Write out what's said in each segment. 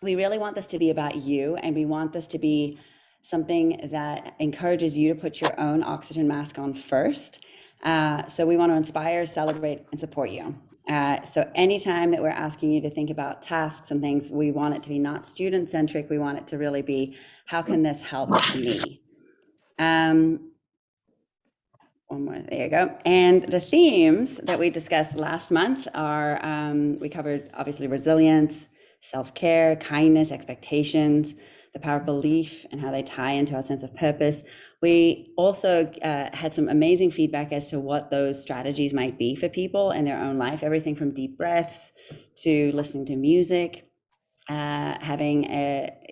we really want this to be about you, and we want this to be something that encourages you to put your own oxygen mask on first. So we want to inspire, celebrate, and support you. So anytime that we're asking you to think about tasks and things, we want it to be not student-centric. We want it to really be, how can this help me? One more, there you go. And the themes that we discussed last month are, we covered obviously resilience, self-care, kindness, expectations, the power of belief and how they tie into our sense of purpose. We also had some amazing feedback as to what those strategies might be for people in their own life, everything from deep breaths to listening to music, having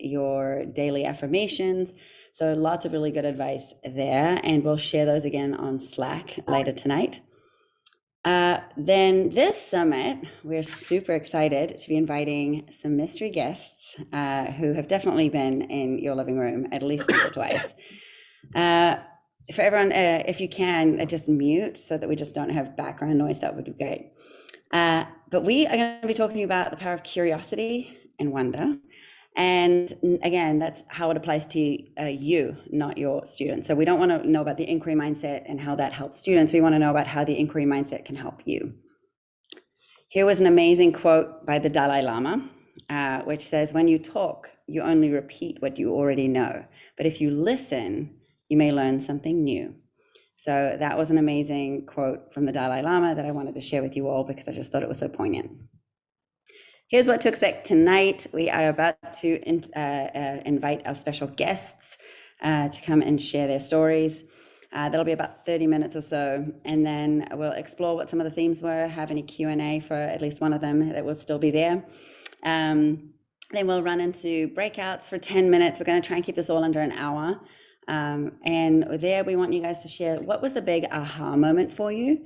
your daily affirmations. So lots of really good advice there, and we'll share those again on Slack later tonight. Then this summit, we're super excited to be inviting some mystery guests who have definitely been in your living room at least once or twice. For everyone, if you can, just mute so that we just don't have background noise. That would be great. But we are going to be talking about the power of curiosity and wonder. And again, that's how it applies to you, not your students. So we don't want to know about the inquiry mindset and how that helps students. We want to know about how the inquiry mindset can help you. Here was an amazing quote by the Dalai Lama, which says, when you talk, you only repeat what you already know. But if you listen, you may learn something new. So that was an amazing quote from the Dalai Lama that I wanted to share with you all because I just thought it was so poignant. Here's what to expect tonight. We are about to invite our special guests to come and share their stories. That'll be about 30 minutes or so, and then we'll explore what some of the themes were, have any Q&A for at least one of them that will still be there. Then we'll run into breakouts for 10 minutes. We're going to try and keep this all under an hour. And there we want you guys to share what was the big aha moment for you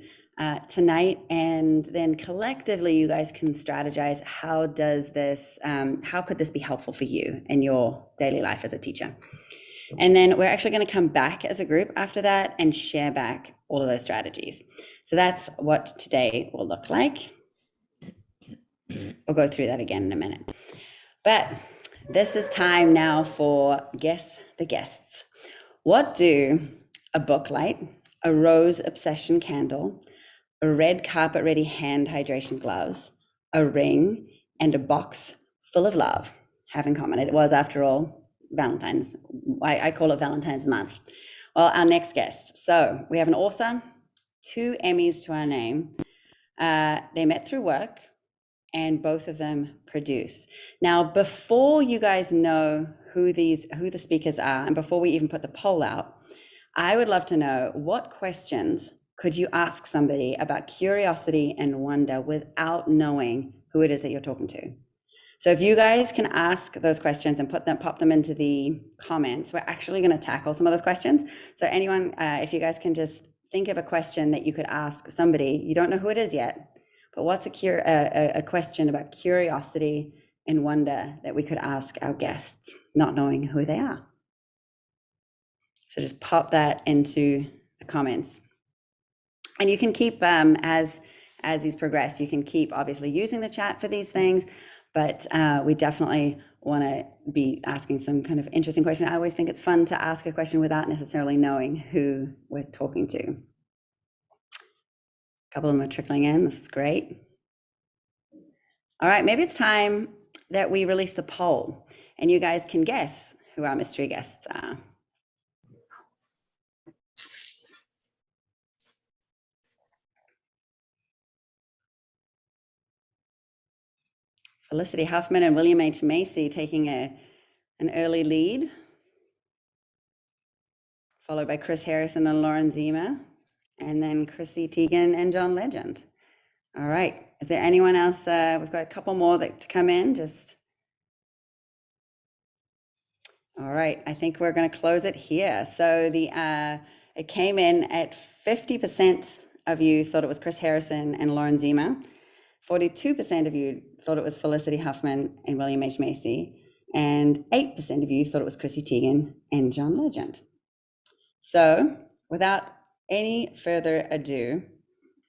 tonight, and then collectively you guys can strategize how could this be helpful for you in your daily life as a teacher. And then we're actually going to come back as a group after that and share back all of those strategies. So that's what today will look like. We'll go through that again in a minute. But this is time now for Guess the Guests. What do a book light, a rose obsession candle, a red carpet ready hand hydration gloves, a ring, and a box full of love have in common? It was, after all, Valentine's. I call it Valentine's month. Well, our next guest. So we have an author, 2 Emmys to our name. They met through work, and both of them produce. Now, before you guys know who the speakers are, and before we even put the poll out, I would love to know, what questions could you ask somebody about curiosity and wonder without knowing who it is that you're talking to? So if you guys can ask those questions and pop them into the comments, we're actually going to tackle some of those questions. So anyone, if you guys can just think of a question that you could ask somebody, you don't know who it is yet, but what's a question about curiosity and wonder that we could ask our guests, not knowing who they are? So just pop that into the comments. And you can keep, as these progress, you can keep obviously using the chat for these things, but we definitely want to be asking some kind of interesting question. I always think it's fun to ask a question without necessarily knowing who we're talking to. A couple of them are trickling in. This is great. All right, maybe it's time that we release the poll and you guys can guess who our mystery guests are. Felicity Huffman and William H. Macy taking an early lead, followed by Chris Harrison and Lauren Zima, and then Chrissy Teigen and John Legend. All right, is there anyone else? We've got a couple more to come in, all right, I think we're going to close it here. So it came in at 50% of you thought it was Chris Harrison and Lauren Zima. 42% of you thought it was Felicity Huffman and William H. Macy. And 8% of you thought it was Chrissy Teigen and John Legend. So without any further ado,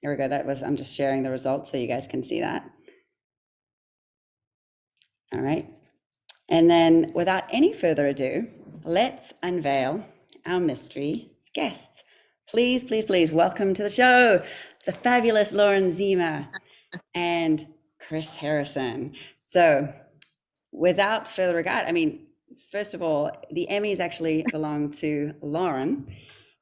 here we go. I'm just sharing the results so you guys can see that. All right. And then without any further ado, let's unveil our mystery guests. Please, please, please welcome to the show the fabulous Lauren Zima and Chris Harrison. So without further regard, I mean, first of all, the Emmys actually belong to Lauren,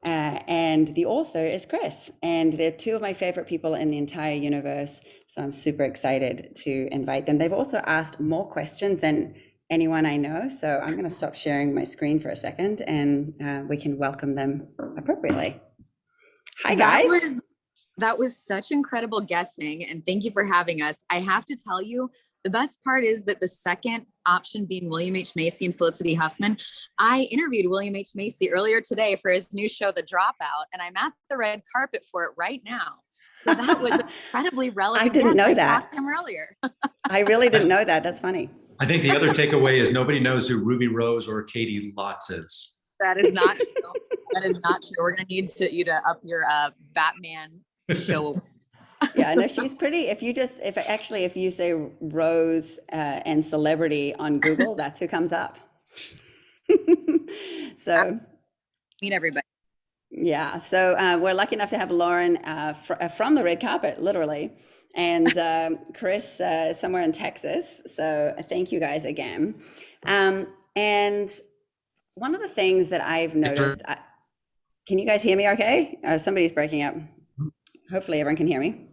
and the author is Chris. And they're two of my favorite people in the entire universe. So I'm super excited to invite them. They've also asked more questions than anyone I know. So I'm going to stop sharing my screen for a second and we can welcome them appropriately. Hi, guys. That was such incredible guessing, and thank you for having us. I have to tell you, the best part is that the second option being William H. Macy and Felicity Huffman, I interviewed William H. Macy earlier today for his new show, The Dropout, and I'm at the red carpet for it right now. So that was incredibly relevant. I didn't know that. I talked to him earlier. I really didn't know that. That's funny. I think the other takeaway is nobody knows who Ruby Rose or Katie Lotz is. That is not true. That is not true. We're going to need you to up your Batman show. Yeah, no, she's pretty. If you say Rose and celebrity on Google, that's who comes up. So meet everybody. Yeah, so we're lucky enough to have Lauren from the red carpet, literally, and Chris somewhere in Texas. So thank you guys again. And one of the things that I've noticed, can you guys hear me okay? Somebody's breaking up. Hopefully everyone can hear me.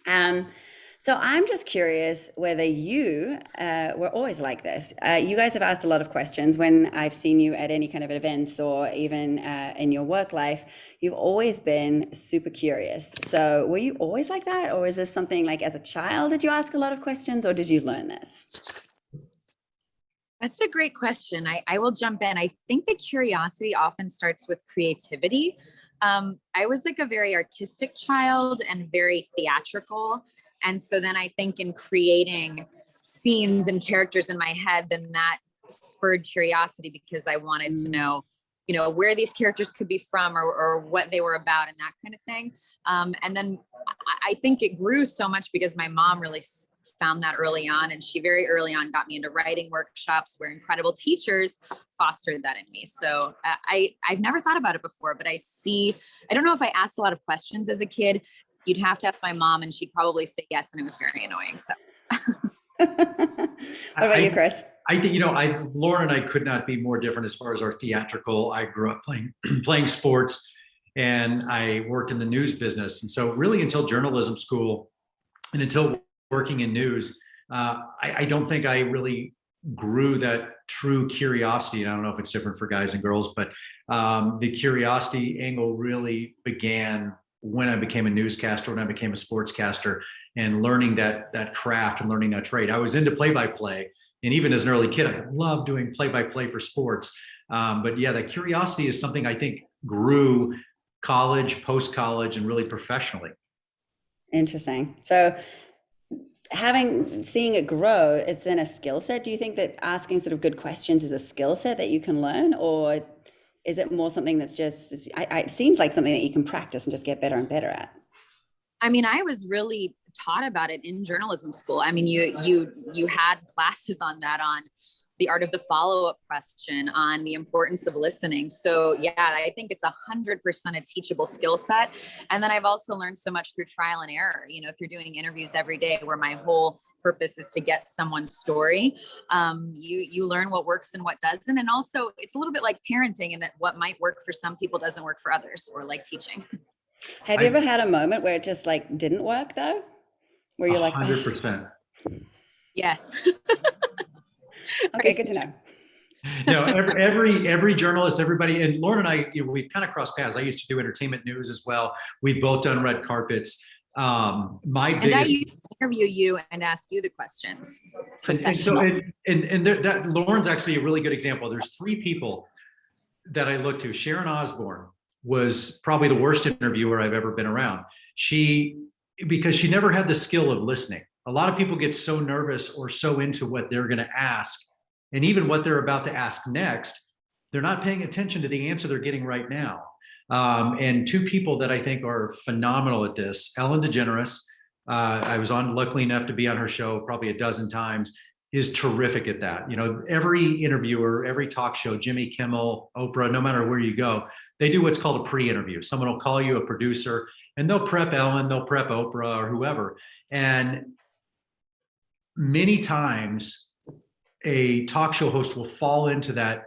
So I'm just curious whether you were always like this. You guys have asked a lot of questions when I've seen you at any kind of events or even in your work life. You've always been super curious. So were you always like that? Or is this something like as a child, did you ask a lot of questions or did you learn this? That's a great question. I will jump in. I think the curiosity often starts with creativity. I was like a very artistic child and very theatrical. And so then I think in creating scenes and characters in my head, then that spurred curiosity because I wanted to know, where these characters could be from or what they were about and that kind of thing. And then I think it grew so much because my mom really found that early on. And she very early on got me into writing workshops where incredible teachers fostered that in me. So I've never thought about it before, but I don't know if I asked a lot of questions as a kid. You'd have to ask my mom and she'd probably say yes. And it was very annoying. So what about you, Chris? I think, Lauren and I could not be more different as far as our theatrical. I grew up playing sports and I worked in the news business. And so really until journalism school and until working in news, I don't think I really grew that true curiosity. And I don't know if it's different for guys and girls, but the curiosity angle really began when I became a newscaster, when I became a sportscaster, and learning that craft and learning that trade. I was into play-by-play, and even as an early kid, I loved doing play-by-play for sports. But yeah, that curiosity is something I think grew college, post-college, and really professionally. Interesting. So seeing it grow, is then a skill set? Do you think that asking sort of good questions is a skill set that you can learn, or is it more something that's just, it seems like something that you can practice and just get better and better at? I mean, I was really taught about it in journalism school. I mean, you had classes on that, on the art of the follow-up question, on the importance of listening. So yeah, I think it's 100% a teachable skill set. And then I've also learned so much through trial and error, through doing interviews every day where my whole purpose is to get someone's story. You learn what works and what doesn't. And also it's a little bit like parenting in that what might work for some people doesn't work for others, or like teaching. Have you ever had a moment where it just like didn't work though? Where you're 100%. Yes. Okay, good to know. Every journalist, everybody, and Lauren and I, we've kind of crossed paths. I used to do entertainment news as well. We've both done red carpets. I used to interview you and ask you the questions. Lauren's actually a really good example. There's three people that I look to. Sharon Osbourne was probably the worst interviewer I've ever been around. Because she never had the skill of listening. A lot of people get so nervous or so into what they're going to ask, and even what they're about to ask next, they're not paying attention to the answer they're getting right now. And two people that I think are phenomenal at this, Ellen DeGeneres. I was luckily enough to be on her show probably a dozen times, is terrific at that. You know, every interviewer, every talk show, Jimmy Kimmel, Oprah, no matter where you go, they do what's called a pre-interview. Someone will call you, a producer, and they'll prep Ellen, they'll prep Oprah or whoever. And many times a talk show host will fall into that,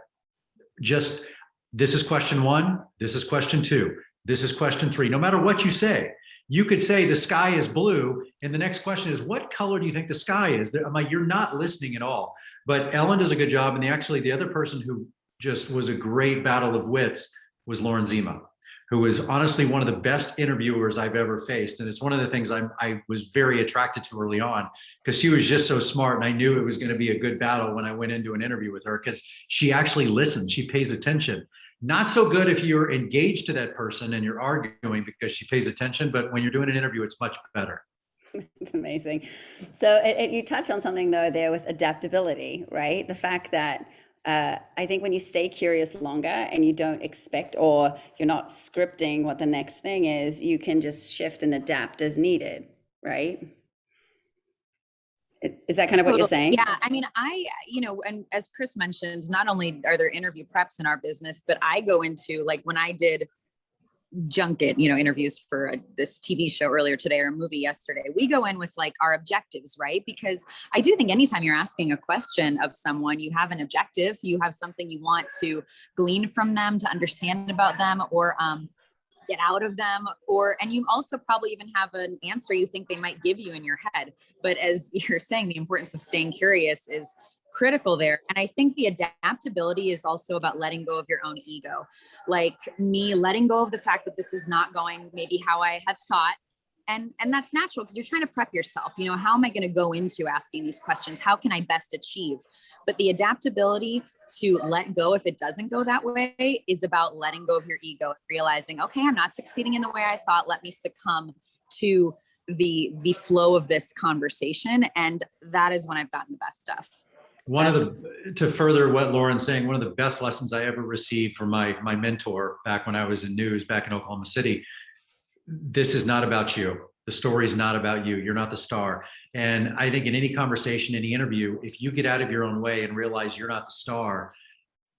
just, this is question one, this is question two, this is question three. No matter what you say, you could say the sky is blue, and the next question is, what color do you think the sky is? I'm like, you're not listening at all. But Ellen does a good job, and the other person who just was a great battle of wits was Lauren Zima, who was honestly one of the best interviewers I've ever faced. And it's one of the things I was very attracted to early on, because she was just so smart, and I knew it was going to be a good battle when I went into an interview with her, because she actually listens, she pays attention. Not so good if you're engaged to that person and you're arguing, because she pays attention, but when you're doing an interview, it's much better. It's amazing. So you touch on something though there with adaptability, right? The fact that I think when you stay curious longer and you don't expect, or you're not scripting what the next thing is, you can just shift and adapt as needed, right? Is that kind of what you're saying? Yeah. I mean, and as Chris mentioned, not only are there interview preps in our business, but I go into, like, when I did junket, interviews for this TV show earlier today, or a movie yesterday, we go in with like our objectives, right? Because I do think anytime you're asking a question of someone, you have an objective, you have something you want to glean from them, to understand about them, or get out of them, and you also probably even have an answer you think they might give you in your head. But as you're saying, the importance of staying curious is critical there. And I think the adaptability is also about letting go of your own ego. Like me letting go of the fact that this is not going maybe how I had thought. And that's natural, because you're trying to prep yourself. How am I going to go into asking these questions? How can I best achieve? But the adaptability to let go if it doesn't go that way is about letting go of your ego and realizing, okay, I'm not succeeding in the way I thought. Let me succumb to the flow of this conversation. And that is when I've gotten the best stuff. To further what Lauren's saying, one of the best lessons I ever received from my mentor back when I was in news back in Oklahoma City: this is not about you. The story is not about you. You're not the star. And I think in any conversation, any interview, if you get out of your own way and realize you're not the star,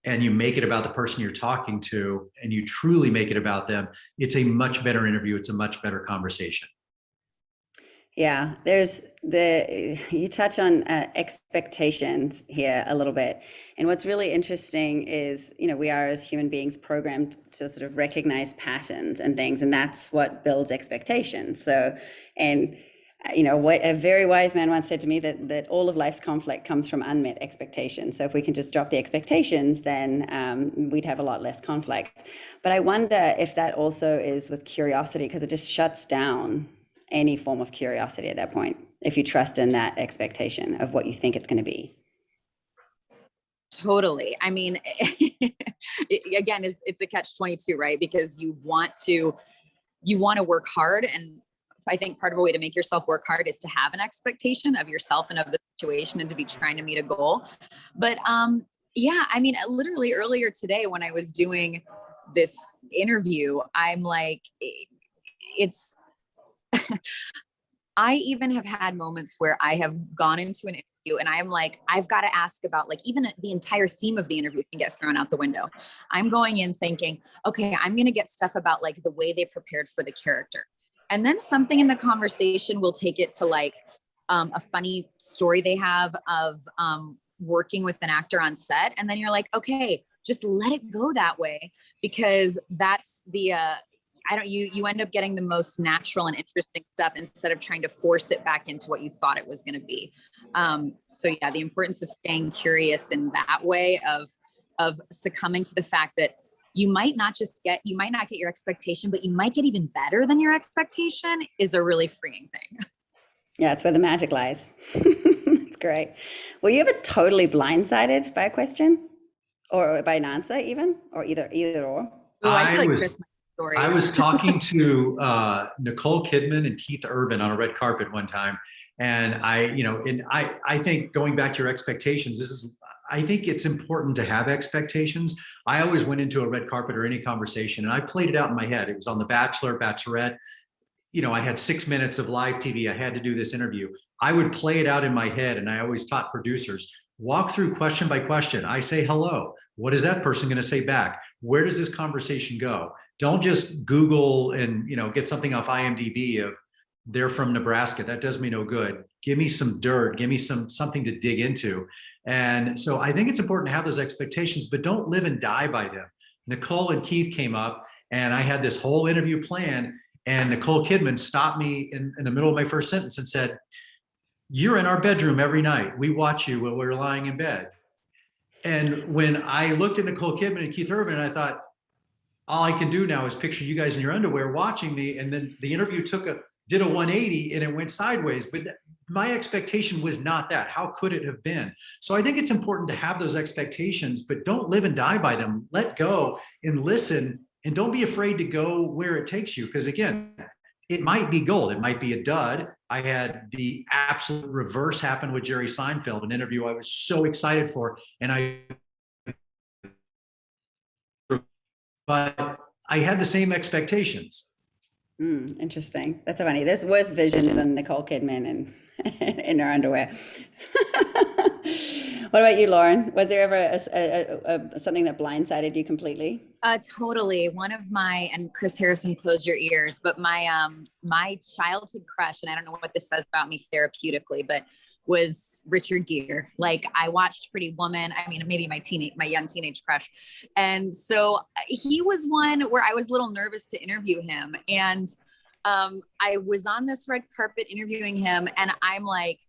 and you make it about the person you're talking to, and you truly make it about them, it's a much better interview. It's a much better conversation. Yeah, you touch on expectations here a little bit. And what's really interesting is, we are as human beings programmed to sort of recognize patterns and things, and that's what builds expectations. So, and what a very wise man once said to me, that all of life's conflict comes from unmet expectations. So if we can just drop the expectations, then we'd have a lot less conflict. But I wonder if that also is with curiosity, because it just shuts down any form of curiosity at that point, if you trust in that expectation of what you think it's going to be. Totally. I mean, again, it's a catch-22, right? Because you want to work hard. And I think part of a way to make yourself work hard is to have an expectation of yourself and of the situation, and to be trying to meet a goal. But yeah, I mean, literally earlier today when I was doing this interview, I'm like, I even have had moments where I have gone into an interview and I'm like, I've got to ask about, like, even the entire theme of the interview can get thrown out the window. I'm going in thinking, okay, I'm going to get stuff about like the way they prepared for the character. And then something in the conversation will take it to like a funny story they have of working with an actor on set. And then you're like, okay, just let it go that way, because that's the, you end up getting the most natural and interesting stuff instead of trying to force it back into what you thought it was going to be. So yeah, the importance of staying curious in that way, of succumbing to the fact that you might not get your expectation, but you might get even better than your expectation, is a really freeing thing. Yeah, it's where the magic lies. It's great. Were you ever totally blindsided by a question, or by an answer even, or either or? Oh, I feel like Chris. I was talking to Nicole Kidman and Keith Urban on a red carpet one time. And I think, going back to your expectations, I think it's important to have expectations. I always went into a red carpet or any conversation and I played it out in my head. It was on The Bachelor, Bachelorette. I had 6 minutes of live TV. I had to do this interview. I would play it out in my head. And I always taught producers, walk through question by question. I say, hello. What is that person going to say back? Where does this conversation go? Don't just Google and, get something off IMDb of they're from Nebraska. That does me no good. Give me some dirt. Give me something to dig into. And so I think it's important to have those expectations, but don't live and die by them. Nicole and Keith came up and I had this whole interview planned, and Nicole Kidman stopped me in the middle of my first sentence and said, "You're in our bedroom every night. We watch you when we're lying in bed." And when I looked at Nicole Kidman and Keith Urban, I thought, all I can do now is picture you guys in your underwear watching me. And then the interview did a 180 and it went sideways. But my expectation was not that. How could it have been? So I think it's important to have those expectations, but don't live and die by them. Let go and listen, and don't be afraid to go where it takes you. Because again, it might be gold. It might be a dud. I had the absolute reverse happen with Jerry Seinfeld, an interview I was so excited for. But I had the same expectations. Interesting. That's so funny. There's worse visions than Nicole Kidman and in her underwear. What about you, Lauren? Was there ever something that blindsided you completely? Totally. One of my, and Chris Harrison, close your ears, but my childhood crush, and I don't know what this says about me therapeutically, but was Richard Gere. Like, I watched Pretty Woman. I mean, maybe my young teenage crush. And so he was one where I was a little nervous to interview him. And I was on this red carpet interviewing him, and I'm like,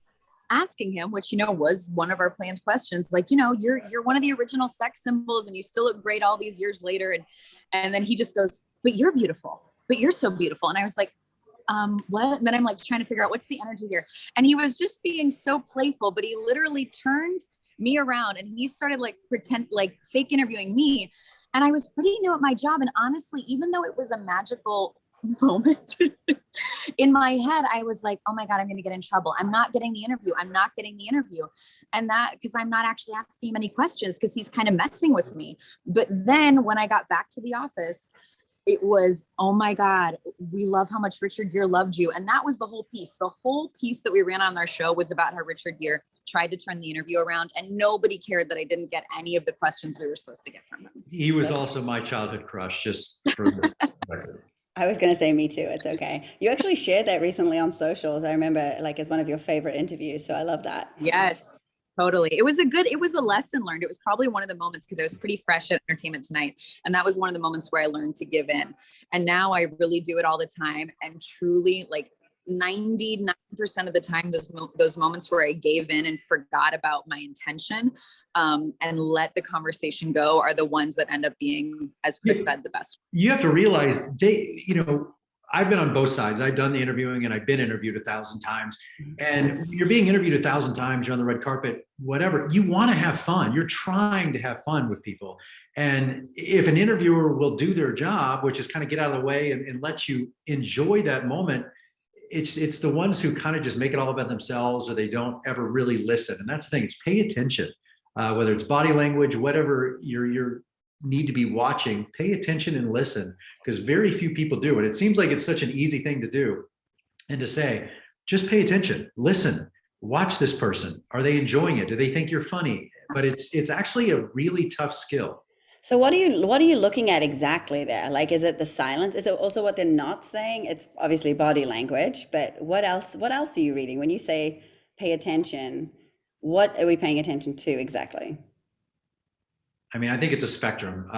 asking him, which, was one of our planned questions, like, you're one of the original sex symbols and you still look great all these years later. And then he just goes, "But you're beautiful, but you're so beautiful." And I was like, what? And then I'm like trying to figure out what's the energy here. And he was just being so playful, but he literally turned me around and he started fake interviewing me. And I was pretty new at my job. And honestly, even though it was a magical moment in my head, I was like, oh my God, I'm going to get in trouble. I'm not getting the interview. And that, because I'm not actually asking him any questions because he's kind of messing with me. But then when I got back to the office, it was, oh my God, we love how much Richard Gere loved you. And that was the whole piece. The whole piece that we ran on our show was about how Richard Gere tried to turn the interview around, and nobody cared that I didn't get any of the questions we were supposed to get from him. He was also my childhood crush, just for the record. I was going to say me too. It's okay. You actually shared that recently on socials. I remember as one of your favorite interviews. So I love that. Yes, totally. It was a lesson learned. It was probably one of the moments, because I was pretty fresh at Entertainment Tonight. And that was one of the moments where I learned to give in. And now I really do it all the time. And truly, 99% of the time, those moments where I gave in and forgot about my intention and let the conversation go are the ones that end up being, as Chris said, the best. You have to realize I've been on both sides. I've done the interviewing and I've been interviewed 1,000 times. And you're being interviewed 1,000 times, you're on the red carpet, whatever. You want to have fun. You're trying to have fun with people. And if an interviewer will do their job, which is kind of get out of the way and let you enjoy that moment, it's the ones who kind of just make it all about themselves, or they don't ever really listen. And that's the thing. It's pay attention, whether it's body language, whatever you're need to be watching, pay attention and listen, because very few people do. And it seems like it's such an easy thing to do and to say, just pay attention, listen, watch this person. Are they enjoying it? Do they think you're funny? But it's actually a really tough skill. So what are you looking at exactly there? Is it the silence? Is it also what they're not saying? It's obviously body language, but what else are you reading? When you say pay attention, what are we paying attention to exactly? I mean, I think it's a spectrum,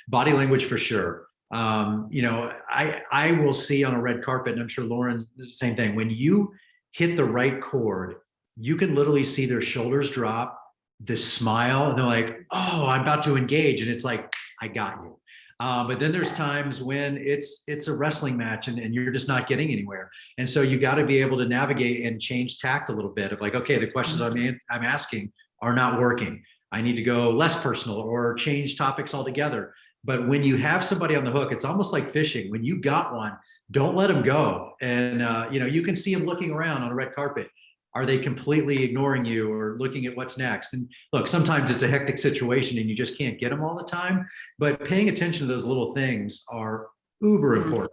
body language for sure. I will see on a red carpet, and I'm sure Lauren's the same thing. When you hit the right chord, you can literally see their shoulders drop, this smile, and they're like, oh, I'm about to engage. And it's like, I got you. But then there's times when it's a wrestling match and you're just not getting anywhere. And so you got to be able to navigate and change tact a little bit of okay, the questions I'm asking are not working. I need to go less personal or change topics altogether. But when you have somebody on the hook, it's almost like fishing. When you got one, don't let them go. And, you can see them looking around on a red carpet. Are they completely ignoring you or looking at what's next? And look, sometimes it's a hectic situation and you just can't get them all the time. But paying attention to those little things are uber important.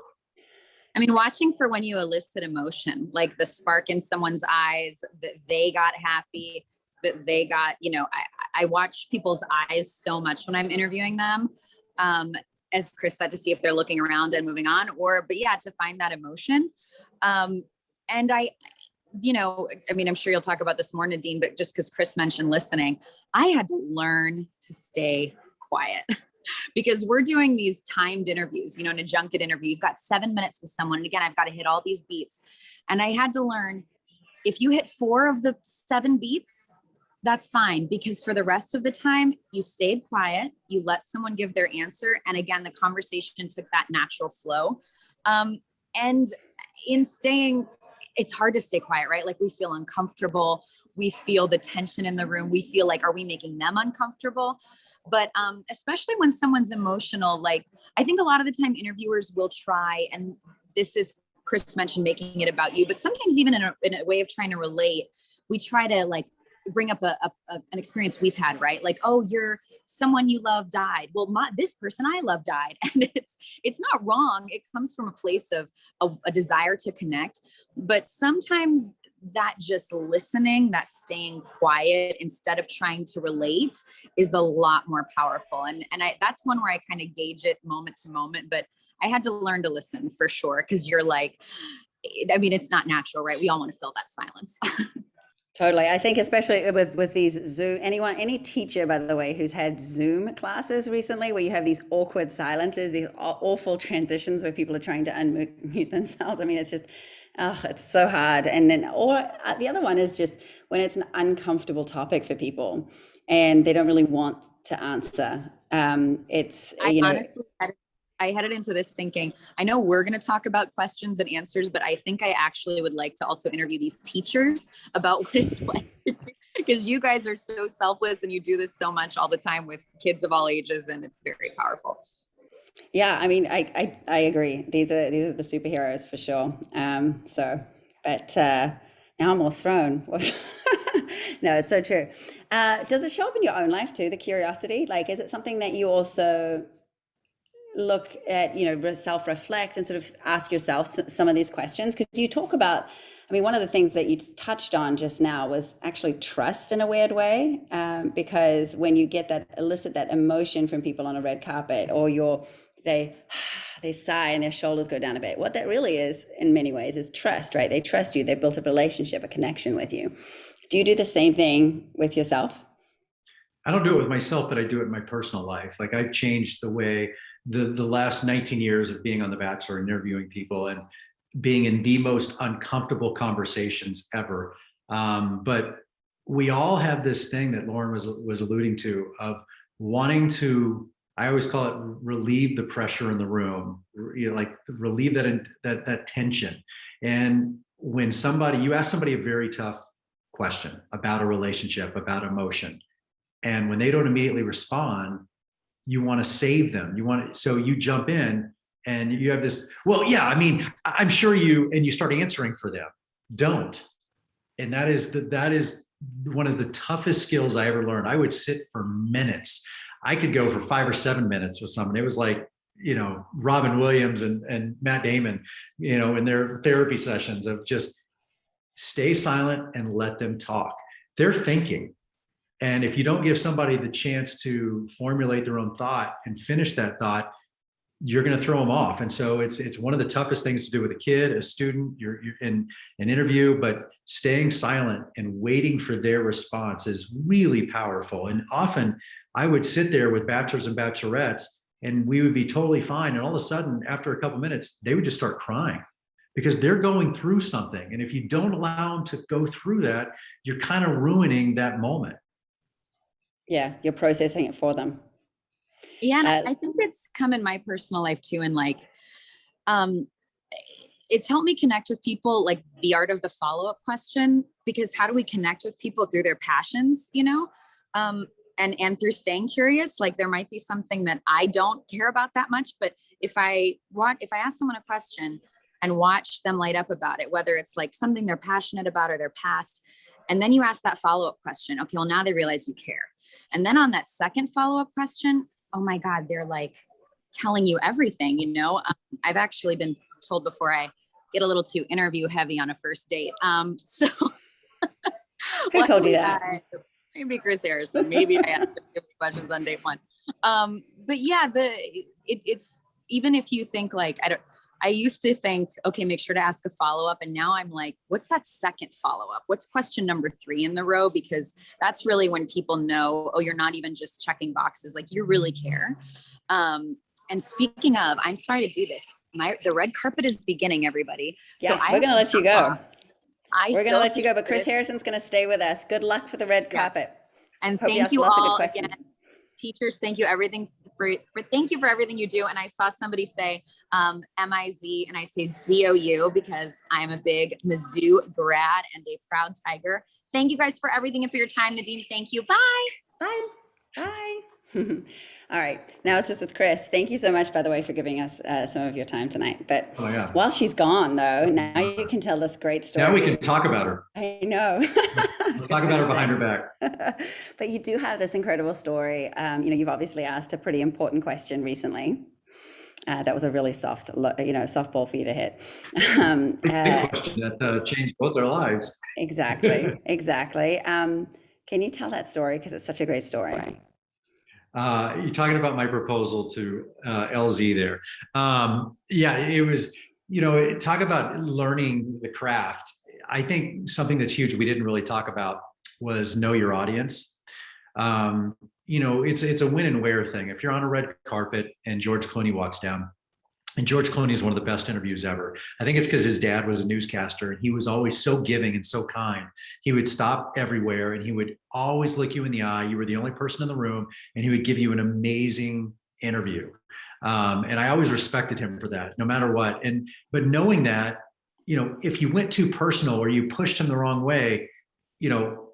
mean, watching for when you elicit emotion, like the spark in someone's eyes, that they got happy, that they got, I watch people's eyes so much when I'm interviewing them. As Chris said, to see if they're looking around and moving on, but yeah, to find that emotion. And I'm sure you'll talk about this more, Nadine, but just because Chris mentioned listening, I had to learn to stay quiet because we're doing these timed interviews, in a junket interview, you've got 7 minutes with someone. And again, I've got to hit all these beats. And I had to learn, if you hit 4 of the 7 beats, that's fine, because for the rest of the time you stayed quiet, you let someone give their answer. And again, the conversation took that natural flow. And in staying, it's hard to stay quiet, right? Like we feel uncomfortable. We feel the tension in the room. We feel like, are we making them uncomfortable? But especially when someone's emotional, like I think a lot of the time interviewers will try, and this is, Chris mentioned making it about you, but sometimes even in a way of trying to relate, we try to like bring up an experience we've had, right? Like, oh, someone you love died. Well, this person I love died. And it's not wrong. It comes from a place of a desire to connect. But sometimes that just listening, that staying quiet instead of trying to relate is a lot more powerful. And that's one where I kind of gauge it moment to moment, but I had to learn to listen for sure. Cause you're like, it's not natural, right? We all want to fill that silence. Totally. I think especially with these Zoom, any teacher, by the way, who's had Zoom classes recently where you have these awkward silences, these awful transitions where people are trying to unmute themselves. It's just, it's so hard. And then, the other one is just when it's an uncomfortable topic for people and they don't really want to answer. Honestly, I headed into this thinking, I know we're going to talk about questions and answers, but I think I actually would like to also interview these teachers about what it's like to do, because you guys are so selfless and you do this so much all the time with kids of all ages, and it's very powerful. Yeah, I agree. These are the superheroes for sure. But now I'm all thrown. No, it's so true. Does it show up in your own life too, the curiosity? Like, is it something that you also look at, self-reflect and sort of ask yourself some of these questions? Because you talk about, one of the things that you touched on just now was actually trust in a weird way, because when you elicit that emotion from people on a red carpet, or they sigh and their shoulders go down a bit, what that really is in many ways is trust, right? They trust you. They've built a relationship, a connection with you. Do you do the same thing with yourself? I don't do it with myself, but I do it in my personal life. Like I've changed the way the last 19 years of being on The Bachelor and interviewing people and being in the most uncomfortable conversations ever. But we all have this thing that Lauren was alluding to of wanting to, I always call it relieve the pressure in the room, like relieve that tension. And when you ask somebody a very tough question about a relationship, about emotion, and when they don't immediately respond, you want to save them. So you jump in and you have this, well, yeah, I'm sure and you start answering for them. Don't. And that is one of the toughest skills I ever learned. I would sit for minutes. I could go for 5 or 7 minutes with someone. It was like, Robin Williams and Matt Damon, in their therapy sessions of just stay silent and let them talk. They're thinking. And if you don't give somebody the chance to formulate their own thought and finish that thought, you're going to throw them off. And so it's one of the toughest things to do with a kid, a student, you're in an interview, but staying silent and waiting for their response is really powerful. And often I would sit there with bachelors and bachelorettes and we would be totally fine. And all of a sudden, after a couple of minutes, they would just start crying because they're going through something. And if you don't allow them to go through that, you're kind of ruining that moment. Yeah, you're processing it for them. Yeah, and I think it's come in my personal life too. And like, it's helped me connect with people, like the art of the follow-up question, because how do we connect with people through their passions, and through staying curious? Like there might be something that I don't care about that much, but if I ask someone a question and watch them light up about it, whether it's like something they're passionate about or their past, and then you ask that follow-up question, okay, well, now they realize you care. And then on that second follow-up question, oh my God, they're like telling you everything, I've actually been told before I get a little too interview heavy on a first date. So Who told you that? Maybe Chris Harrison. Maybe I asked him 50 questions on date one. But yeah, it's even if you think like, I used to think, okay, make sure to ask a follow-up. And now I'm like, what's that second follow-up? What's question number 3 in the row? Because that's really when people know, oh, you're not even just checking boxes, like you really care. And speaking of, I'm sorry to do this. The red carpet is beginning, everybody. Yeah, so we're going to let you go. We're going to let you go, but Chris Harrison's going to stay with us. Good luck for the red carpet. And Hope thank you lots all of good questions. again. Teachers, thank you thank you for everything you do. And I saw somebody say M-I-Z, and I say Z-O-U because I'm a big Mizzou grad and a proud Tiger. Thank you guys for everything and for your time. Nadine, thank you. Bye. Bye. Bye. All right. Now it's just with Chris. Thank you so much, by the way, for giving us some of your time tonight. But while she's gone, though, now you can tell this great story. Now we can talk about her. I know. Let's talk about her behind her back. But you do have this incredible story. You've obviously asked a pretty important question recently. That was a really softball for you to hit. Big question that changed both our lives. Exactly. Can you tell that story? Because it's such a great story. You're talking about my proposal to LZ there. It was, talk about learning the craft. I think something that's huge we didn't really talk about was know your audience. It's a win and wear thing. If you're on a red carpet and George Clooney walks down, and George Clooney is one of the best interviews ever. I think it's because his dad was a newscaster and he was always so giving and so kind. He would stop everywhere and he would always look you in the eye. You were the only person in the room and he would give you an amazing interview. And I always respected him for that, no matter what. But knowing that, if you went too personal or you pushed him the wrong way,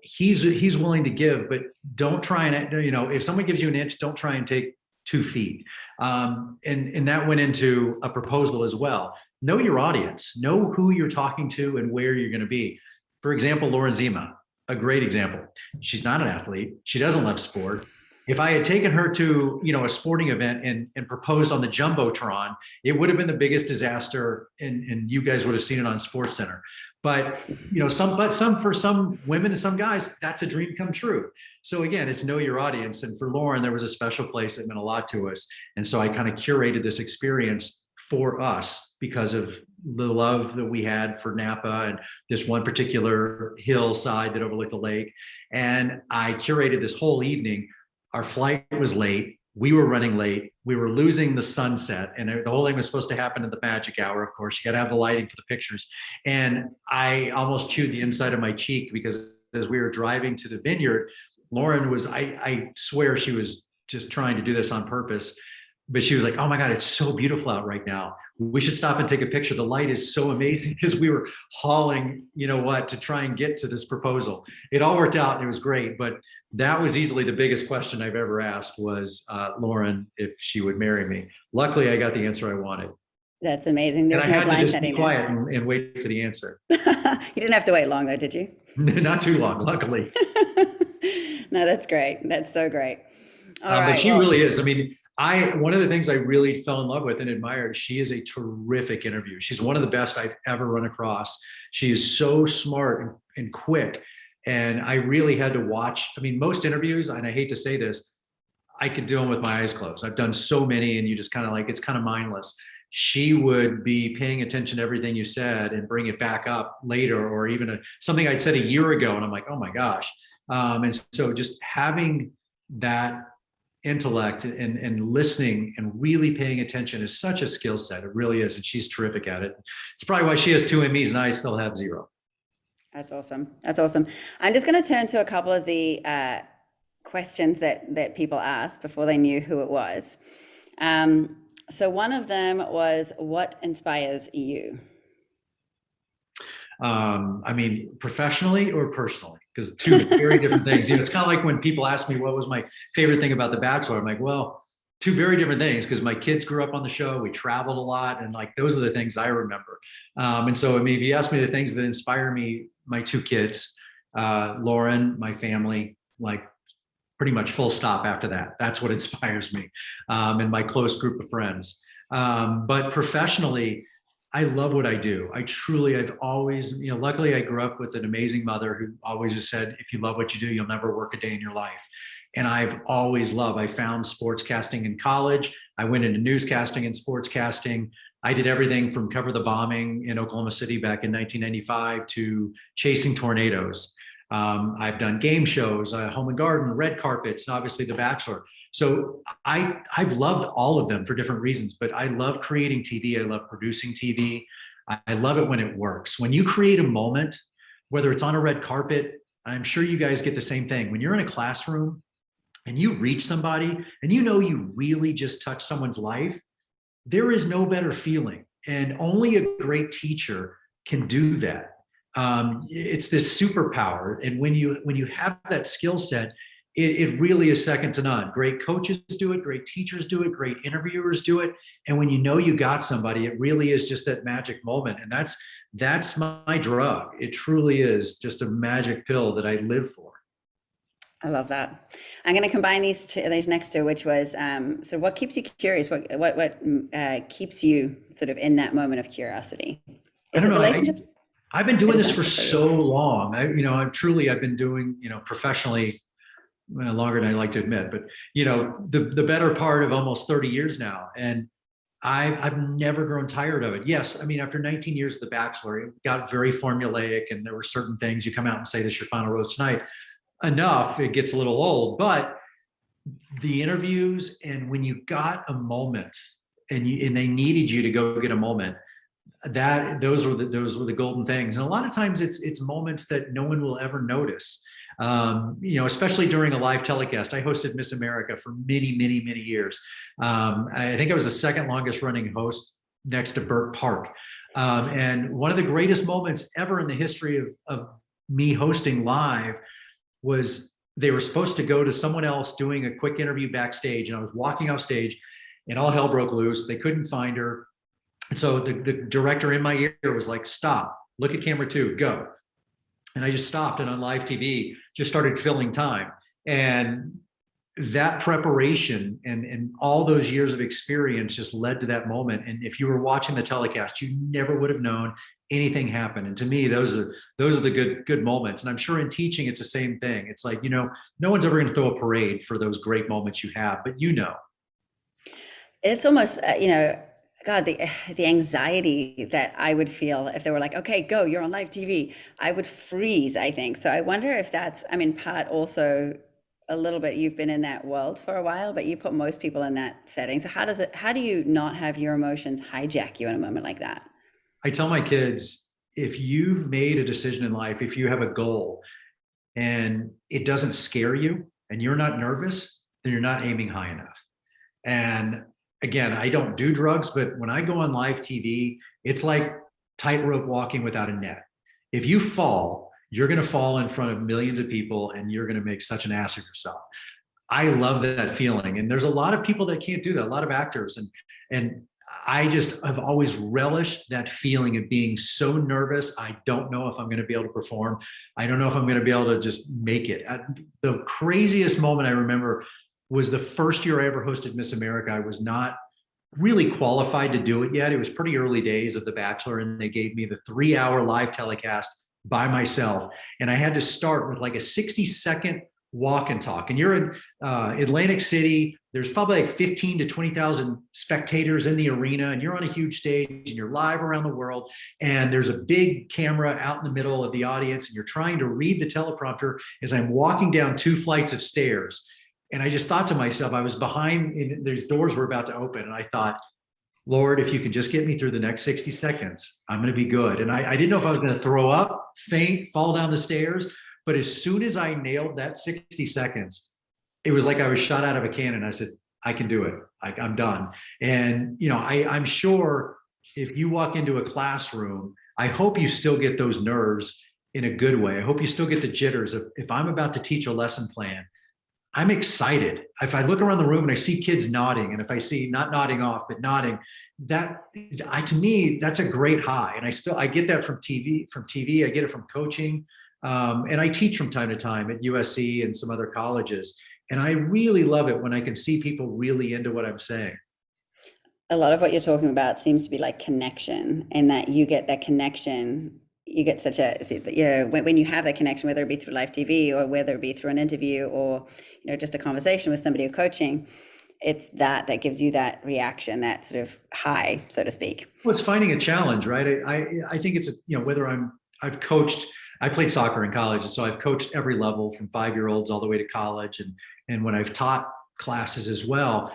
he's willing to give, but don't try and, if someone gives you an inch, don't try and take 2 feet. And that went into a proposal as well. Know your audience, know who you're talking to and where you're going to be. For example, Lauren Zima, a great example. She's not an athlete. She doesn't love sport. If I had taken her to, a sporting event and proposed on the Jumbotron, it would have been the biggest disaster and you guys would have seen it on SportsCenter. But, for some women and some guys, that's a dream come true. So again, it's know your audience. And for Lauren, there was a special place that meant a lot to us. And so I kind of curated this experience for us because of the love that we had for Napa and this one particular hillside that overlooked the lake. And I curated this whole evening. Our flight was late. We were running late. We were losing the sunset. And the whole thing was supposed to happen at the magic hour. Of course, you got to have the lighting for the pictures. And I almost chewed the inside of my cheek because as we were driving to the vineyard, Lauren was, I swear she was just trying to do this on purpose. But she was like, oh my God, it's so beautiful out right now. We should stop and take a picture. The light is so amazing because we were hauling, to try and get to this proposal. It all worked out. It was great. But that was easily the biggest question I've ever asked was Lauren, if she would marry me. Luckily, I got the answer I wanted. That's amazing. There's and I no had to just be blindsiding quiet and wait for the answer. You didn't have to wait long though, did you? Not too long, luckily. No, that's great. That's so great. All right. But she really is. I mean, one of the things I really fell in love with and admired, she is a terrific interviewer. She's one of the best I've ever run across. She is so smart and quick. And I really had to watch. I mean, most interviews, and I hate to say this, I could do them with my eyes closed. I've done so many and you just kind of it's kind of mindless. She would be paying attention to everything you said and bring it back up later, or even something I'd said a year ago. And I'm like, oh my gosh. And so just having that intellect and listening and really paying attention is such a skill set. It really is. And she's terrific at it. It's probably why she has 2 Emmys and I still have 0. That's awesome. That's awesome. I'm just going to turn to a couple of the questions that people asked before they knew who it was. So one of them was, what inspires you? I mean, professionally or personally? Because 2 very different things. It's kind of like when people ask me what was my favorite thing about The Bachelor. I'm like, well, 2 very different things, because my kids grew up on the show. We traveled a lot, and those are the things I remember. And so, I mean, if you ask me the things that inspire me, my 2 kids, Lauren, my family, pretty much full stop after that. That's what inspires me, and my close group of friends. But professionally, I love what I do. I've always, luckily I grew up with an amazing mother who always just said, if you love what you do, you'll never work a day in your life. And I've always loved, I found sportscasting in college. I went into newscasting and sportscasting. I did everything from cover the bombing in Oklahoma City back in 1995 to chasing tornadoes. I've done game shows, home and garden, red carpets, and obviously The Bachelor. So I've loved all of them for different reasons, but I love creating TV. I love producing TV. I love it when it works. When you create a moment, whether it's on a red carpet, I'm sure you guys get the same thing. When you're in a classroom and you reach somebody and you really just touch someone's life, there is no better feeling. And only a great teacher can do that. It's this superpower. And when you have that skill set, it really is second to none. Great coaches do it, great teachers do it, great interviewers do it. And when you got somebody, it really is just that magic moment. And that's my drug. It truly is just a magic pill that I live for. I love that. I'm going to combine these next two, which was, so what keeps you curious? What keeps you sort of in that moment of curiosity? Is it relationships? I've been doing this for so long. I've been doing, professionally, longer than I like to admit, but the better part of almost 30 years now. And I've never grown tired of it. Yes. I mean, after 19 years of The Bachelor, it got very formulaic and there were certain things you come out and say, this is your final rose tonight. Enough, it gets a little old, but the interviews and when you got a moment and they needed you to go get a moment, those were the golden things. And a lot of times it's moments that no one will ever notice. Especially during a live telecast. I hosted Miss America for many, many, many years. I think I was the second longest running host next to Burt Park. And one of the greatest moments ever in the history of me hosting live was they were supposed to go to someone else doing a quick interview backstage. And I was walking off stage and all hell broke loose. They couldn't find her. And so the director in my ear was like, stop, look at camera 2, go. And I just stopped and on live TV just started filling time. And that preparation and all those years of experience just led to that moment. And if you were watching the telecast, you never would have known anything happened. And to me, those are the good moments. And I'm sure in teaching, it's the same thing. It's like, no one's ever going to throw a parade for those great moments you have, but it's almost, God, the anxiety that I would feel if they were like, okay, go, you're on live TV, I would freeze, I think. So I wonder if that's, part also a little bit, you've been in that world for a while, but you put most people in that setting. So how do you not have your emotions hijack you in a moment like that? I tell my kids, if you've made a decision in life, if you have a goal and it doesn't scare you and you're not nervous, then you're not aiming high enough. And again, I don't do drugs, but when I go on live TV, it's like tightrope walking without a net. If you fall, you're going to fall in front of millions of people and you're going to make such an ass of yourself. I love that feeling. And there's a lot of people that can't do that, a lot of actors. And I've always relished that feeling of being so nervous. I don't know if I'm going to be able to perform. I don't know if I'm going to be able to just make it. The craziest moment I remember was the first year I ever hosted Miss America. I was not really qualified to do it yet. It was pretty early days of The Bachelor, and they gave me the 3-hour live telecast by myself. And I had to start with like a 60-second walk and talk. And you're in Atlantic City. There's probably like 15 to 20,000 spectators in the arena, and you're on a huge stage and you're live around the world. And there's a big camera out in the middle of the audience, and you're trying to read the teleprompter as I'm walking down 2 flights of stairs. And I just thought to myself, I was behind, these doors were about to open. And I thought, Lord, if you can just get me through the next 60 seconds, I'm going to be good. And I didn't know if I was going to throw up, faint, fall down the stairs. But as soon as I nailed that 60 seconds, it was like I was shot out of a cannon. I said, I can do it. I'm done. And, I'm sure if you walk into a classroom, I hope you still get those nerves in a good way. I hope you still get the jitters. If I'm about to teach a lesson plan, I'm excited. If I look around the room and I see kids nodding, and if I see not nodding off, but nodding, to me, that's a great high. And I get that from TV. I get it from coaching. And I teach from time to time at USC and some other colleges. And I really love it when I can see people really into what I'm saying. a lot of what you're talking about seems to be like connection, and that you get that connection. You get such a, you know, when you have that connection, whether it be through live TV or whether it be through an interview or, you know, just a conversation with somebody or coaching, it's that gives you that reaction, that sort of high, so to speak. Well, it's finding a challenge, right? I think it's, you know, whether I've coached, I played soccer in college. And so I've coached every level from 5-year-olds all the way to college. And when I've taught classes as well,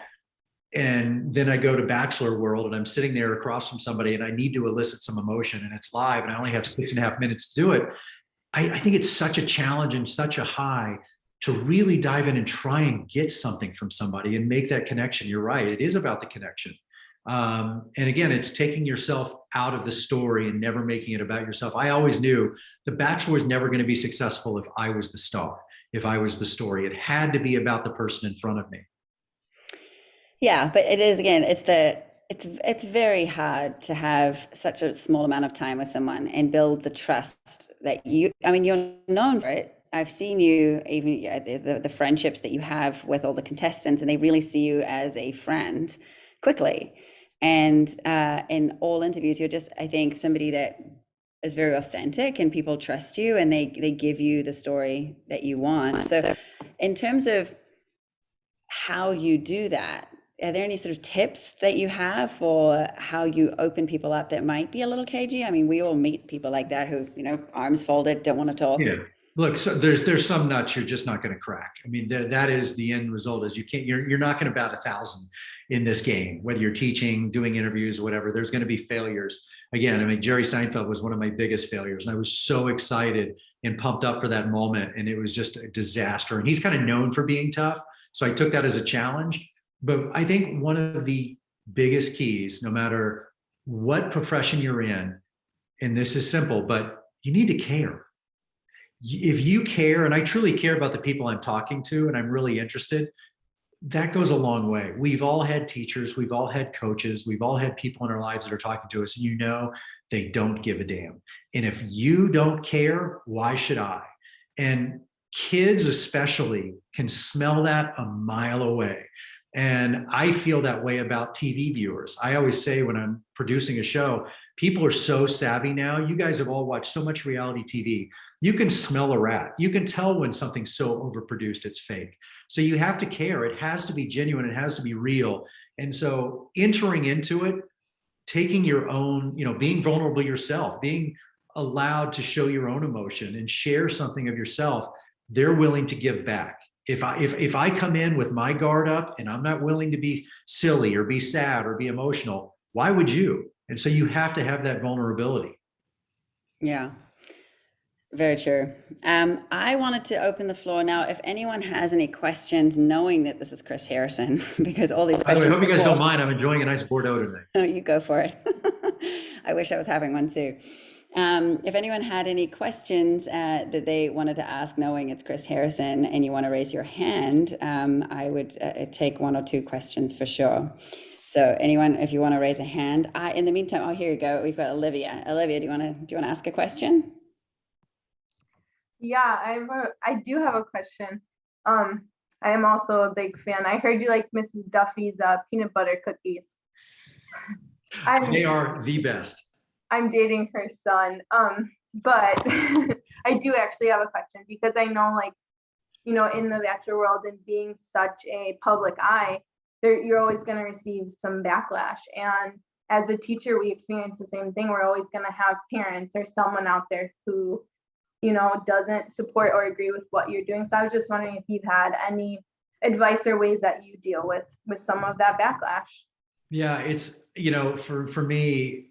and then I go to Bachelor World and I'm sitting there across from somebody and I need to elicit some emotion and it's live and I only have 6.5 minutes to do it. I think it's such a challenge and such a high to really dive in and try and get something from somebody and make that connection. You're right. It is about the connection. And again, it's taking yourself out of the story and never making it about yourself. I always knew The Bachelor was never going to be successful if I was the star, if I was the story. It had to be about the person in front of me. Yeah, but it is, again, it's very hard to have such a small amount of time with someone and build the trust that you, I mean, you're known for it. I've seen you, even the friendships that you have with all the contestants, and they really see you as a friend quickly. And in all interviews, you're just, I think, somebody that is very authentic and people trust you and they give you the story that you want. So in terms of how you do that, are there any sort of tips that you have for how you open people up that might be a little cagey? I mean, we all meet people like that who, you know, arms folded, don't want to talk. Yeah. Look, so there's some nuts you're just not going to crack. I mean, that is the end result. Is you're not going to bat 1,000 in this game, whether you're teaching, doing interviews, whatever. There's going to be failures. Again, I mean, Jerry Seinfeld was one of my biggest failures, and I was so excited and pumped up for that moment, and it was just a disaster. And he's kind of known for being tough, so I took that as a challenge. But I think one of the biggest keys, no matter what profession you're in, and this is simple, but you need to care. If you care, and I truly care about the people I'm talking to, and I'm really interested, that goes a long way. We've all had teachers, we've all had coaches, we've all had people in our lives that are talking to us, and you know, they don't give a damn. And if you don't care, why should I? And kids especially can smell that a mile away. And I feel that way about TV viewers. I always say when I'm producing a show, people are so savvy now. You guys have all watched so much reality TV. You can smell a rat. You can tell when something's so overproduced, it's fake. So you have to care. It has to be genuine. It has to be real. And so entering into it, taking your own, you know, being vulnerable yourself, being allowed to show your own emotion and share something of yourself, they're willing to give back. If I come in with my guard up and I'm not willing to be silly or be sad or be emotional, why would you? And so you have to have that vulnerability. Yeah, very true. I wanted to open the floor now. If anyone has any questions, knowing that this is Chris Harrison, because all these By the way, questions. I hope you guys don't mind. I'm enjoying a nice Bordeaux today. Oh, you go for it. I wish I was having one too. If anyone had any questions that they wanted to ask, knowing it's Chris Harrison, and you want to raise your hand, I would take 1 or 2 questions for sure. So anyone, if you want to raise a hand. In the meantime, oh, here you go. We've got Olivia. Olivia, do you want to ask a question? Yeah, I do have a question. I am also a big fan. I heard you like Mrs. Duffy's peanut butter cookies. They are the best. I'm dating her son. But I do actually have a question, because I know, like, you know, in the Bachelor world and being such a public eye, you're always going to receive some backlash. And as a teacher, we experience the same thing. We're always going to have parents or someone out there who, you know, doesn't support or agree with what you're doing. So I was just wondering if you've had any advice or ways that you deal with some of that backlash. Yeah, it's, you know, for me,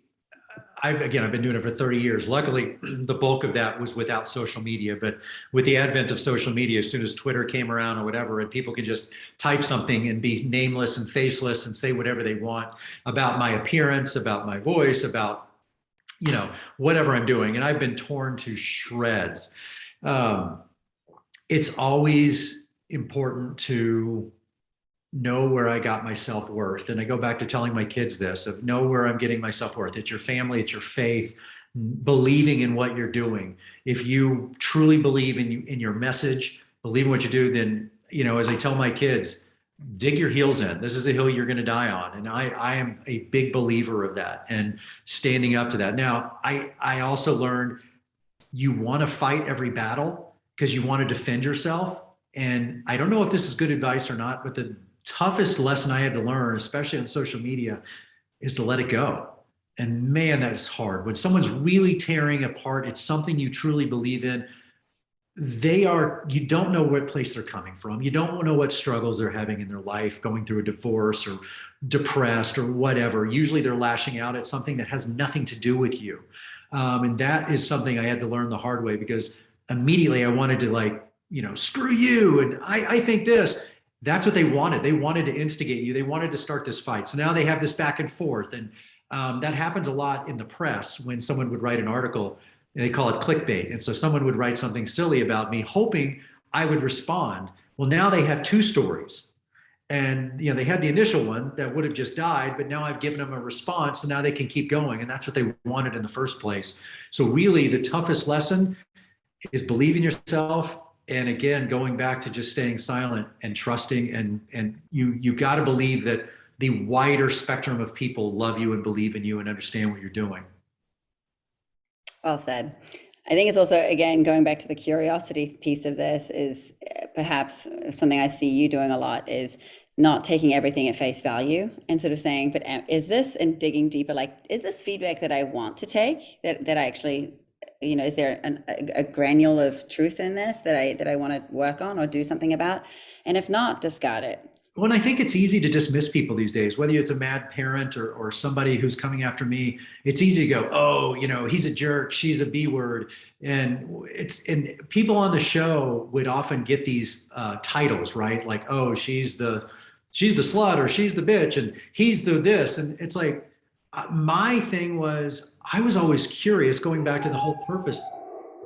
I've been doing it for 30 years. Luckily, the bulk of that was without social media. But with the advent of social media, as soon as Twitter came around or whatever, and people can just type something and be nameless and faceless and say whatever they want about my appearance, about my voice, about, you know, whatever I'm doing. And I've been torn to shreds. It's always important to know where I got my self-worth. And I go back to telling my kids this, of know where I'm getting my self-worth. It's your family, it's your faith, believing in what you're doing. If you truly believe in your message, believe in what you do, then, you know, as I tell my kids, dig your heels in. This is a hill you're going to die on. And I am a big believer of that and standing up to that. Now, I also learned you want to fight every battle because you want to defend yourself. And I don't know if this is good advice or not, but the toughest lesson I had to learn, especially on social media, is to let it go. And man, that is hard. When someone's really tearing apart, it's something you truly believe in. You don't know what place they're coming from. You don't know what struggles they're having in their life, going through a divorce or depressed or whatever. Usually they're lashing out at something that has nothing to do with you. And that is something I had to learn the hard way, because immediately I wanted to, like, screw you. And I think this. That's what they wanted. They wanted to instigate you. They wanted to start this fight. So now they have this back and forth. And that happens a lot in the press when someone would write an article, and they call it clickbait. And so someone would write something silly about me, hoping I would respond. Well, now they have two stories. And they had the initial one that would have just died, but now I've given them a response, and now they can keep going. And that's what they wanted in the first place. So really the toughest lesson is believe in yourself. And again, going back to just staying silent and trusting, and you got to believe that the wider spectrum of people love you and believe in you and understand what you're doing. Well said. I think it's also, again, going back to the curiosity piece of this, is perhaps something I see you doing a lot, is not taking everything at face value and sort of saying, but is this, and digging deeper, like, is this feedback that I want to take, that I actually, is there a granule of truth in this that I want to work on or do something about? And if not, discard it. Well, and I think it's easy to dismiss people these days, whether it's a mad parent or somebody who's coming after me. It's easy to go, oh, he's a jerk, she's a B word. And people on the show would often get these titles, right? Like, oh, she's the slut, or she's the bitch, and he's the this. And it's like, my thing was, I was always curious, going back to the whole purpose.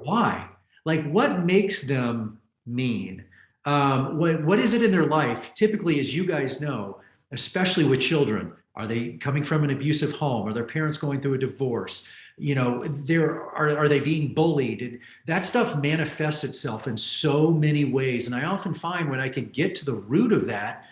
Why? Like, what makes them mean? What is it in their life? Typically, as you guys know, especially with children, are they coming from an abusive home? Are their parents going through a divorce? Are they being bullied? And that stuff manifests itself in so many ways. And I often find when I can get to the root of that,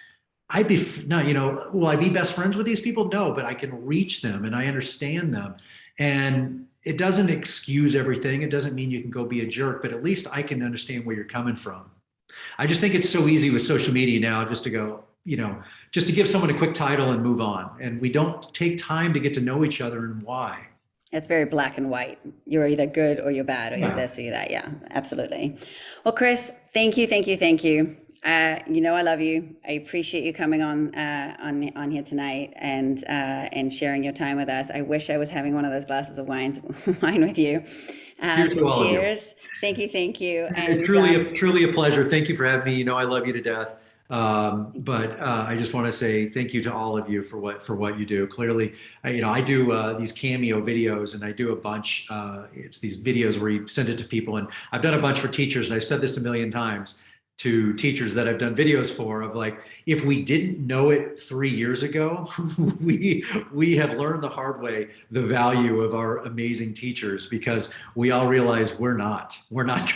will I be best friends with these people? No, but I can reach them and I understand them. And it doesn't excuse everything. It doesn't mean you can go be a jerk, but at least I can understand where you're coming from. I just think it's so easy with social media now just to go, just to give someone a quick title and move on. And we don't take time to get to know each other and why. It's very black and white. You're either good or you're bad, or you're this or you're that. Yeah, absolutely. Well, Chris, thank you. I love you. I appreciate you coming on here tonight and sharing your time with us. I wish I was having one of those glasses of wine with you. Cheers. Thank you. And it's truly a pleasure. Thank you for having me. I love you to death. But I just want to say thank you to all of you for what you do. Clearly, I do these cameo videos, and I do a bunch. It's these videos where you send it to people, and I've done a bunch for teachers, and I've said this a million times to teachers that I've done videos for, of like, if we didn't know it 3 years ago, we have learned the hard way the value of our amazing teachers, because we all realize we're not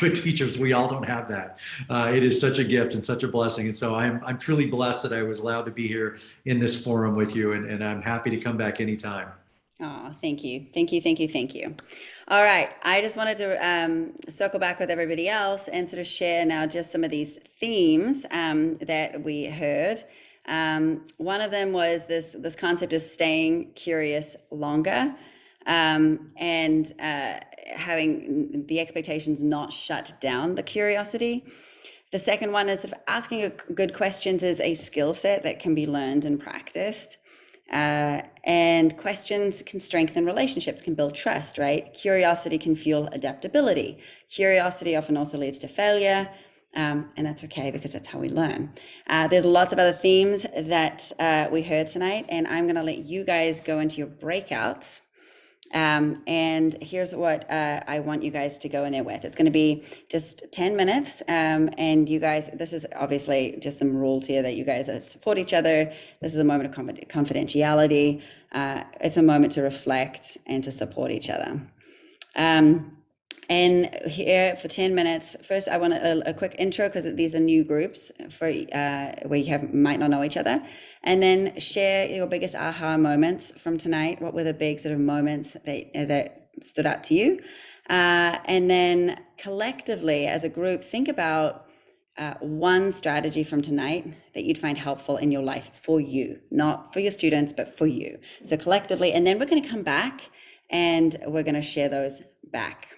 good teachers. We all don't have that. It is such a gift and such a blessing. And so I'm truly blessed that I was allowed to be here in this forum with you, and I'm happy to come back anytime. Oh, thank you. All right. I just wanted to circle back with everybody else and sort of share now just some of these themes that we heard. One of them was this concept of staying curious longer, and having the expectations not shut down the curiosity. The second one is sort of asking good questions is a skill set that can be learned and practiced. And questions can strengthen relationships, can build trust, right? Curiosity can fuel adaptability. Curiosity often also leads to failure, and that's okay, because that's how we learn. There's lots of other themes that we heard tonight, and I'm going to let you guys go into your breakouts. And here's what I want you guys to go in there with. It's going to be just 10 minutes. And you guys, this is obviously just some rules here that you guys support each other. This is a moment of confidentiality. It's a moment to reflect and to support each other. And here for 10 minutes, first I want a quick intro because these are new groups for where you might not know each other. And then share your biggest aha moments from tonight. What were the big sort of moments that stood out to you? And then collectively as a group, think about one strategy from tonight that you'd find helpful in your life for you, not for your students, but for you. So collectively, and then we're going to come back and we're going to share those back.